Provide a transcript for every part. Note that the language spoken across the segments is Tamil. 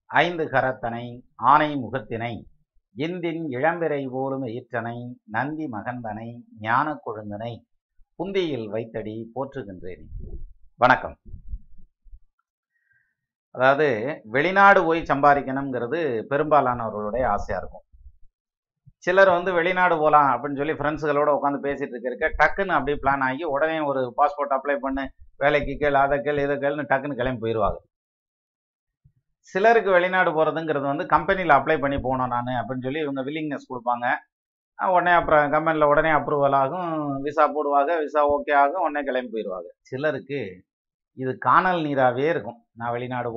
ஐந்து கரத்தனை ஆனை முகத்தினை இந்தின் இளம்பிறை போலும் ஈற்றனை நந்தி மகந்தனை ஞான கொழுந்தனை புந்தியில் வைத்தடி போற்றுகின்றேன். வணக்கம். அதாவது வெளிநாடு போய் சம்பாதிக்கணுங்கிறது பெரும்பாலானவர்களுடைய ஆசையா இருக்கும். சிலர் வெளிநாடு போகலாம் அப்படின்னு சொல்லி ஃப்ரெண்ட்ஸுகளோட உட்காந்து பேசிட்டு இருக்க டக்குன்னு அப்படியே பிளான் ஆகி உடனே ஒரு பாஸ்போர்ட் அப்ளை பண்ணு, வேலைக்கு கேள், அதை கேள், இதை கேள்னு டக்குன்னு கிளம்பி போயிடுவாங்க. சிலருக்கு வெளிநாடு போகிறதுங்கிறது கம்பெனியில் அப்ளை பண்ணி போனோம் நான் அப்படின்னு சொல்லி இவங்க வில்லிங்னஸ் கொடுப்பாங்க. உடனே அப்புறம் கம்பெனியில் உடனே அப்ரூவல் ஆகும், விசா போடுவாங்க, விசா ஓகே ஆகும், உடனே கிளம்பி போயிடுவாங்க. சிலருக்கு இது காணல் நீராகவே இருக்கும். நான் வெளிநாடு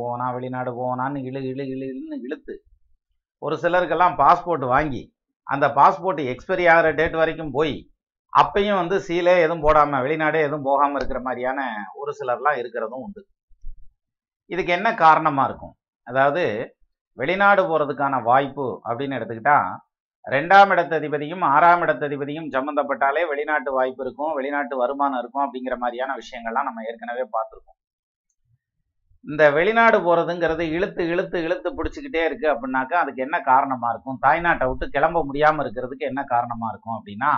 போவேனான்னு இழுன்னு இழுத்து ஒரு சிலருக்கெல்லாம் பாஸ்போர்ட் வாங்கி அந்த பாஸ்போர்ட் எக்ஸ்பைரி ஆகிற டேட் வரைக்கும் போய் அப்பையும் சீலே எதுவும் போடாமல் வெளிநாடே எதுவும் போகாமல் இருக்கிற மாதிரியான ஒரு சிலர்லாம் இருக்கிறதும் உண்டு. இதுக்கு என்ன காரணமாக இருக்கும்? அதாவது வெளிநாடு போகிறதுக்கான வாய்ப்பு அப்படின்னு எடுத்துக்கிட்டா 2ஆம் இடத்ததிபதியும் 6ஆம் இடத்ததிபதியும் சம்மந்தப்பட்டாலே வெளிநாட்டு வாய்ப்பு இருக்கும், வெளிநாட்டு வருமானம் இருக்கும் அப்படிங்கிற மாதிரியான விஷயங்கள்லாம் நம்ம ஏற்கனவே பார்த்துருக்கோம். இந்த வெளிநாடு போகிறதுங்கிறது இழுத்து இழுத்து இழுத்து பிடிச்சிக்கிட்டே இருக்குது அப்படின்னாக்கா அதுக்கு என்ன காரணமாக இருக்கும்? தாய்நாட்டை விட்டு கிளம்ப முடியாமல் இருக்கிறதுக்கு என்ன காரணமாக இருக்கும் அப்படின்னா,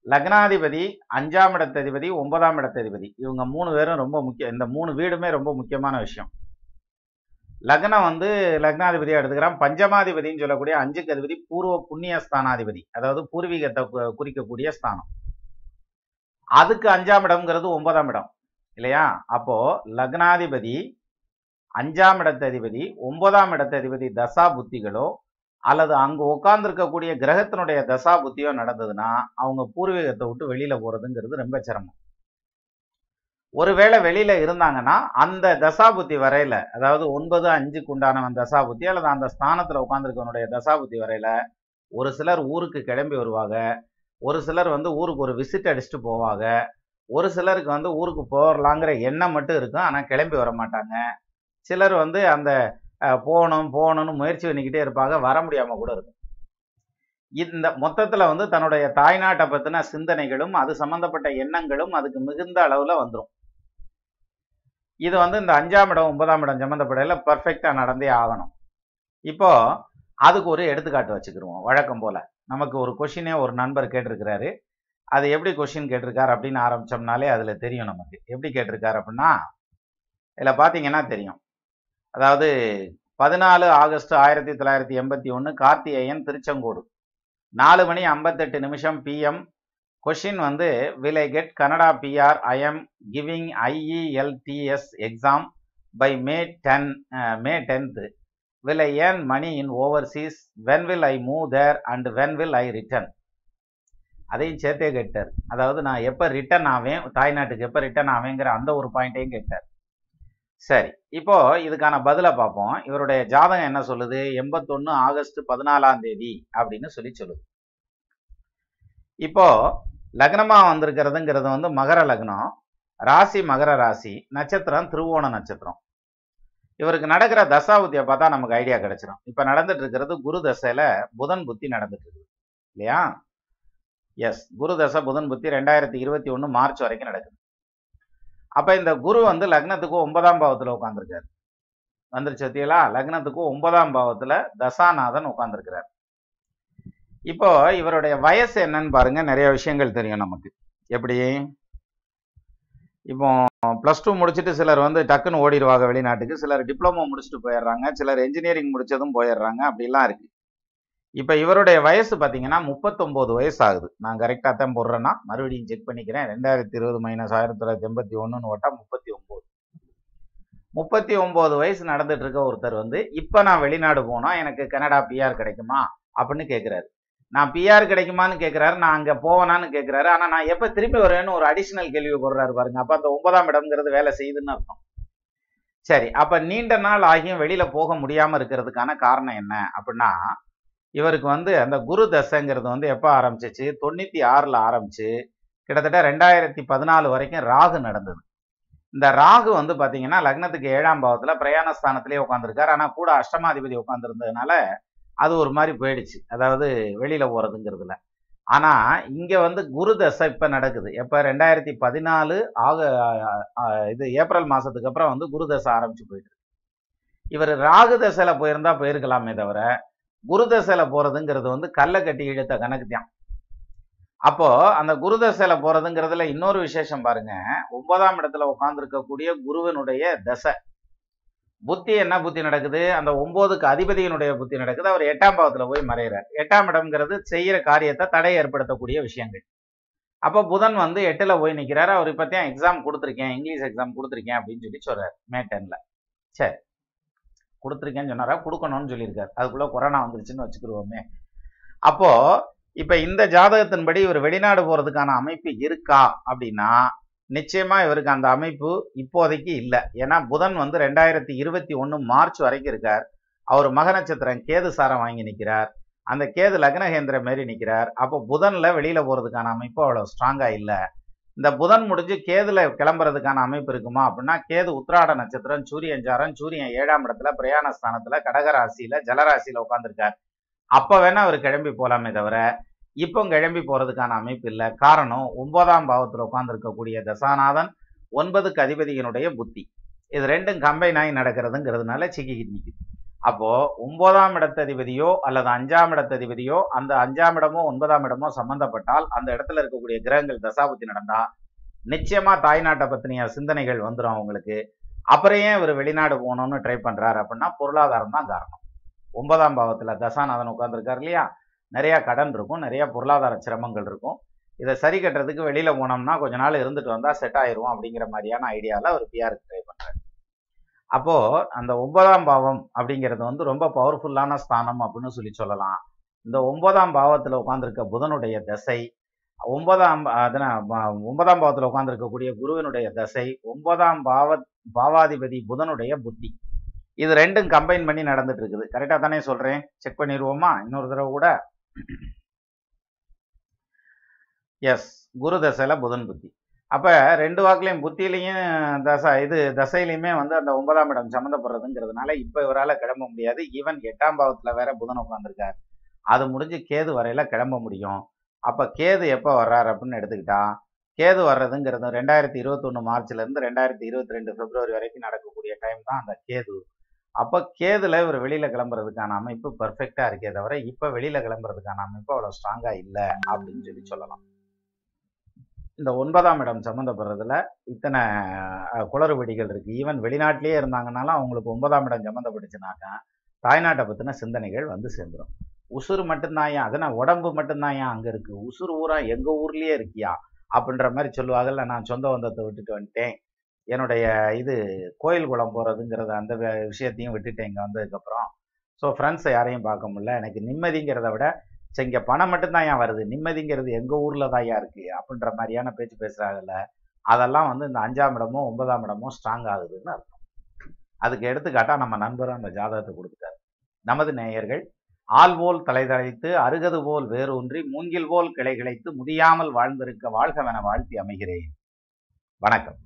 லக்னாதிபதி, 5ஆம் இடத்ததிபதி, 9ஆம் இடத்ததிபதி இவங்க 3 பேரும் ரொம்ப முக்கியம். இந்த 3 வீடுமே ரொம்ப முக்கியமான விஷயம். லக்னம் லக்னாதிபதியாக எடுத்துக்கிறான். பஞ்சமாதிபதினு சொல்லக்கூடிய 5க்கு அதிபதி பூர்வ புண்ணிய ஸ்தானாதிபதி, அதாவது பூர்வீகத்தை குறிக்கக்கூடிய ஸ்தானம். அதுக்கு 5ஆம் இடம்ங்கிறது 9ஆம் இடம் இல்லையா? அப்போ லக்னாதிபதி, 5ஆம் இடத்ததிபதி, 9ஆம் இடத்ததிபதி தசா புத்திகளோ அல்லது அங்கு உட்கார்ந்துருக்கக்கூடிய கிரகத்தினுடைய தசா புத்தியோ நடந்ததுன்னா அவங்க பூர்வீகத்தை விட்டு வெளியில போறதுங்கிறது ரொம்ப சிரமம். ஒருவேளை வெளியில இருந்தாங்கன்னா அந்த தசாபுத்தி வரையில, அதாவது 9-5க்கு உண்டானவன் தசாபுத்தி அல்லது அந்த ஸ்தானத்துல உட்கார்ந்துருக்கவனுடைய தசாபுத்தி வரையில ஒரு சிலர் ஊருக்கு கிளம்பி வருவாங்க, ஒரு சிலர் ஊருக்கு ஒரு விசிட் அடிச்சுட்டு போவாங்க, ஒரு சிலருக்கு ஊருக்கு போகலாங்கிற எண்ணம் மட்டும் இருக்கும், ஆனா கிளம்பி வர மாட்டாங்க. சிலர் அந்த போகணும்னு முயற்சி பண்ணிக்கிட்டே இருப்பாங்க, வர முடியாம கூட இருக்கும். இந்த மொத்தத்துல தன்னுடைய தாய்நாட்டை பத்தின சிந்தனைகளும் அது சம்பந்தப்பட்ட எண்ணங்களும் அதுக்கு மிகுந்த அளவுல வந்துடும். இது இந்த 5ஆம் இடம் 9ஆம் இடம் சம்மந்தப்படையில பர்ஃபெக்டா நடந்தே ஆகணும். இப்போ அதுக்கு ஒரு எடுத்துக்காட்டு வச்சுக்கிருவோம். வழக்கம் போல நமக்கு ஒரு கொஷினே ஒரு நண்பர் கேட்டிருக்கிறாரு. அது எப்படி கொஷின் கேட்டிருக்காரு அப்படின்னு ஆரம்பிச்சோம்னாலே அதுல தெரியும் நமக்கு எப்படி கேட்டிருக்காரு அப்படின்னா, இதுல பாத்தீங்கன்னா தெரியும். அதாவது 14 August 1981 Karthikeyan, Tiruchengode, 4:58 PM. Question will I get Canada PR? I am giving IELTS exam by May 10th. Will I earn money in overseas? When will I move there and when will I return? அதையும் சேர்த்தே கேட்டார். அதாவது நான் எப்போ ரிட்டர்ன் ஆவேன், தாய்நாட்டுக்கு எப்போ ரிட்டர்ன் ஆவேங்கிற அந்த ஒரு பாயிண்ட்டையும் கேட்டார். சரி, இப்போ இதுக்கான பதிலை பார்ப்போம். இவருடைய ஜாதகம் என்ன சொல்லுது? 81 ஆகஸ்ட் 14ஆம் தேதி அப்படின்னு சொல்லுது. இப்போ லக்னமா வந்திருக்கிறதுங்கிறது மகர லக்னம், ராசி மகர ராசி, நட்சத்திரம் திருவோண நட்சத்திரம். இவருக்கு நடக்கிற தசாபுத்தியை பார்த்தா நமக்கு ஐடியா கிடைச்சிடும். இப்ப நடந்துட்டு இருக்கிறது குரு தசையில புதன் புத்தி நடந்துட்டு இருக்குது இல்லையா? எஸ், குரு தசை புதன் புத்தி 2021 மார்ச் வரைக்கும் நடக்குது. அப்ப இந்த குரு லக்னத்துக்கு 9ஆம் பாவத்துல உட்கார்ந்துருக்காரு. வந்துருச்சு சத்தியலா? லக்னத்துக்கு 9ஆம் பாவத்துல தசாநாதன் உட்கார்ந்துருக்கிறார். இப்போ இவருடைய வயசு என்னன்னு பாருங்க. நிறைய விஷயங்கள் தெரியும் நமக்கு. எப்படி? இப்போ +2 முடிச்சுட்டு சிலர் டக்குன்னு ஓடிடுவாங்க வெளிநாட்டுக்கு, சிலர் டிப்ளமோ முடிச்சுட்டு போயிடுறாங்க, சிலர் என்ஜினியரிங் முடிச்சதும் போயிடுறாங்க, அப்படிலாம் இருக்கு. இப்போ இவருடைய வயசு பார்த்தீங்கன்னா 39 வயசு ஆகுது. நான் கரெக்டாக தான் போடுறேன்னா மறுபடியும் செக் பண்ணிக்கிறேன். 2020 - 1981 ஓட்டா 39. 39 வயசு நடந்துட்டு இருக்க ஒருத்தர் இப்போ நான் வெளிநாடு போனா எனக்கு கனடா PR கிடைக்குமா அப்படின்னு கேட்குறாரு. நான் PR கிடைக்குமான்னு கேட்குறாரு, நான் அங்கே போவேனான்னு கேட்குறாரு. ஆனால் நான் எப்போ திரும்பி வரேன்னு ஒரு அடிஷனல் கேள்வி போடுறாரு பாருங்க. அப்போ அந்த 9ஆம் இடம்ங்கிறது வேலை செய்யுதுன்னு அர்த்தம். சரி, அப்போ நீண்ட நாள் ஆகியும் வெளியில போக முடியாமல் இருக்கிறதுக்கான காரணம் என்ன அப்படின்னா, இவருக்கு அந்த குரு தசைங்கிறது எப்போ ஆரம்பிச்சிச்சு? 96ல் ஆரம்பிச்சு கிட்டத்தட்ட 2014 வரைக்கும் ராகு நடந்தது. இந்த ராகு பார்த்தீங்கன்னா லக்னத்துக்கு 7ஆம் பாவத்துல பிரயாணஸ்தானத்திலே உட்காந்துருக்காரு. ஆனால் கூட அஷ்டமாதிபதி உட்காந்துருந்ததுனால அது ஒரு மாதிரி போயிடுச்சு, அதாவது வெளியில போறதுங்கிறதுல. ஆனா இங்க குரு தசை இப்ப நடக்குது. எப்ப? 2014 இது ஏப்ரல் மாசத்துக்கு அப்புறம் குரு தசை ஆரம்பிச்சு போயிட்டு இருக்கு. இவர் ராகு தசையில போயிருந்தா போயிருக்கலாமே தவிர குரு தசையில போறதுங்கிறது வந்து கல்லை கட்டி இழுத்த கணக்கு தான். அப்போ அந்த குரு தசையில போறதுங்கிறதுல இன்னொரு விசேஷம் பாருங்க. 9ஆம் இடத்துல உட்கார்ந்து இருக்கக்கூடிய குருவினுடைய தசை புத்தி என்ன புத்தி நடக்குது, அந்த 9க்கு அதிபதியினுடைய புத்தி நடக்குது. அவர் 8ஆம் பாவத்துல போய் மறைகிறார். 8ஆம் இடம்ங்கிறது செய்யற காரியத்தை தடை ஏற்படுத்தக்கூடிய விஷயங்கள். அப்போ புதன் வந்து 8ல போய் நிக்கிறாரு. அவர் இப்பதான் எக்ஸாம் கொடுத்துருக்கேன், இங்கிலீஷ் எக்ஸாம் கொடுத்துருக்கேன் அப்படின்னு சொல்லி சொல்றாரு மே 10ல. சரி, கொடுத்துருக்கேன்னு சொன்னாரா, கொடுக்கணும்னு சொல்லியிருக்காரு. அதுக்குள்ள கொரோனா வந்துருச்சுன்னு வச்சுக்கிருவோமே. அப்போ இப்ப இந்த ஜாதகத்தின்படி இவர் வெளிநாடு போறதுக்கான அமைப்பு இருக்கா அப்படின்னா நிச்சயமா இவருக்கு அந்த அமைப்பு இப்போதைக்கு இல்லை. ஏன்னா புதன் வந்து 2021 மார்ச் வரைக்கும் இருக்கார். அவர் மக நட்சத்திரம் கேது சாரம் வாங்கி நிற்கிறார். அந்த கேது லக்னகேந்திர மாரி நிற்கிறார். அப்போ புதன்ல வெளியில போறதுக்கான அமைப்பு அவ்வளவு ஸ்ட்ராங்கா இல்லை. இந்த புதன் முடிஞ்சு கேதுல கிளம்புறதுக்கான அமைப்பு இருக்குமா அப்படின்னா கேது உத்திராட நட்சத்திரம், சூரியன் சாரம், சூரியன் 7ஆம் இடத்துல பிரயாண ஸ்தானத்துல கடகராசியில ஜலராசியில உட்காந்துருக்கார். அப்ப வேணா அவர் கிளம்பி போலாமே தவிர இப்போ கிளம்பி போறதுக்கான அமைப்பு இல்லை. காரணம் 9ஆம் பாவத்தில் உட்கார்ந்து இருக்கக்கூடிய தசாநாதன் 9க்கு அதிபதியினுடைய புத்தி, இது ரெண்டும் கம்பைன் ஆகி நடக்கிறதுங்கிறதுனால சிக்கிக்கிட்டு நிற்குது. அப்போ 9ஆம் இடத்ததிபதியோ அல்லது 5ஆம் இடத்ததிபதியோ அந்த 5ஆம் இடமோ 9ஆம் இடமோ சம்பந்தப்பட்டால் அந்த இடத்துல இருக்கக்கூடிய கிரகங்கள் தசாபுத்தி நடந்தா நிச்சயமா தாய்நாட்டை பத்தினிய சிந்தனைகள் வந்துடும் அவங்களுக்கு. அப்புறம் ஏன் இவர் வெளிநாடு போகணும்னு ட்ரை பண்றாரு அப்படின்னா பொருளாதாரம் தான் காரணம். 9ஆம் பாவத்துல தசாநாதன் உட்கார்ந்துருக்காரு இல்லையா, நிறைய கடன் இருக்கும், நிறைய பொருளாதார சிரமங்கள் இருக்கும். இதை சரி கட்டுறதுக்கு வெளியில போனோம்னா கொஞ்ச நாள் இருந்துட்டு வந்தா செட் ஆயிரும் அப்படிங்கிற மாதிரியான ஐடியாவில் அவர் பிஆருக்கு ட்ரை பண்றாரு. அப்போ அந்த 9ஆம் பாவம் அப்படிங்கிறது வந்து ரொம்ப பவர்ஃபுல்லான ஸ்தானம் அப்படின்னு சொல்லலாம். இந்த 9ஆம் பாவத்துல உட்கார்ந்துருக்க புதனுடைய தசை, 9ஆம் பாவத்துல உட்கார்ந்துருக்கக்கூடிய குருவினுடைய தசை, 9ஆம் பாவாதிபதி புதனுடைய புத்தி, இது ரெண்டும் கம்பைன் பண்ணி நடந்துட்டு இருக்குது. கரெக்டா தானே சொல்றேன்? செக் பண்ணிடுவோமா இன்னொரு தடவை கூட? எஸ், குரு தசையில புதன் புத்தி. அப்ப ரெண்டு வாக்குலையும் புத்தியிலையும் தசையிலையுமே வந்து அந்த 9ஆம் இடம் சம்மந்தப்படுறதுங்கிறதுனால இப்ப இவரால் கிளம்ப முடியாது. ஈவன் 8ஆம் பாவத்துல வேற புதன் உட்கார்ந்துருக்கார். அது முடிஞ்சு கேது வரையில கிளம்ப முடியும். அப்ப கேது எப்ப வர்றாரு அப்படின்னு எடுத்துக்கிட்டா கேது வர்றதுங்கிறது 2021 மார்ச்ல இருந்து 2022 பிப்ரவரி வரைக்கும் நடக்கக்கூடிய டைம் தான் அந்த கேது. அப்போ கேதுல இவர் வெளியில கிளம்புறதுக்கான அமைப்பு பெர்ஃபெக்டா இருக்கே தவிர இப்ப வெளியில கிளம்புறதுக்கான அமைப்பு அவ்வளவு ஸ்ட்ராங்கா இல்லை அப்படின்னு சொல்லலாம். இந்த 9ஆம் இடம் சம்மந்தப்படுறதுல இத்தனை குளறுபடிகள் இருக்கு. ஈவன் வெளிநாட்டிலேயே இருந்தாங்கனாலும் அவங்களுக்கு 9ஆம் இடம் சம்மந்தப்பட்டுச்சுனாக்கா தாய்நாட்டை பத்தின சிந்தனைகள் வந்து சேர்ந்துடும். உசுறு மட்டும்தான் ஏன், அதனால் உடம்பு மட்டும்தான் ஏன் அங்க இருக்கு, உசுறு ஊரா எங்க ஊர்லயே இருக்கியா அப்படின்ற மாதிரி சொல்லுவாங்கல்ல. நான் சொந்த பந்தத்தை விட்டுட்டு வந்துட்டேன், என்னுடைய கோயில் குளம் போகிறதுங்கிறத அந்த விஷயத்தையும் விட்டுட்டேன் இங்கே வந்ததுக்கப்புறம். ஸோ ஃப்ரெண்ட்ஸை யாரையும் பார்க்க முடியல, எனக்கு நிம்மதிங்கிறத விட இங்கே பணம் மட்டும்தான் ஏன் வருது, நிம்மதிங்கிறது எங்கள் ஊரில் தான் ஏன் இருக்குது அப்படின்ற மாதிரியான பேச்சு பேசுகிறாங்கல்ல. அதெல்லாம் வந்து இந்த 5ஆம் இடமோ 9ஆம் இடமோ ஸ்ட்ராங் ஆகுதுன்னு அர்த்தம். அதுக்கு எடுத்துக்காட்டாக நம்ம நண்பரும் அந்த ஜாதகத்தை கொடுத்துட்டார். நமது நேயர்கள் ஆள்போல் தலைதழைத்து அருகது போல் வேரூன்றி மூங்கில் போல் கிளை கிளைத்து முதியாமல் வாழ்ந்திருக்க வாழ்கவென வாழ்த்தி அமைகிறேன். வணக்கம்.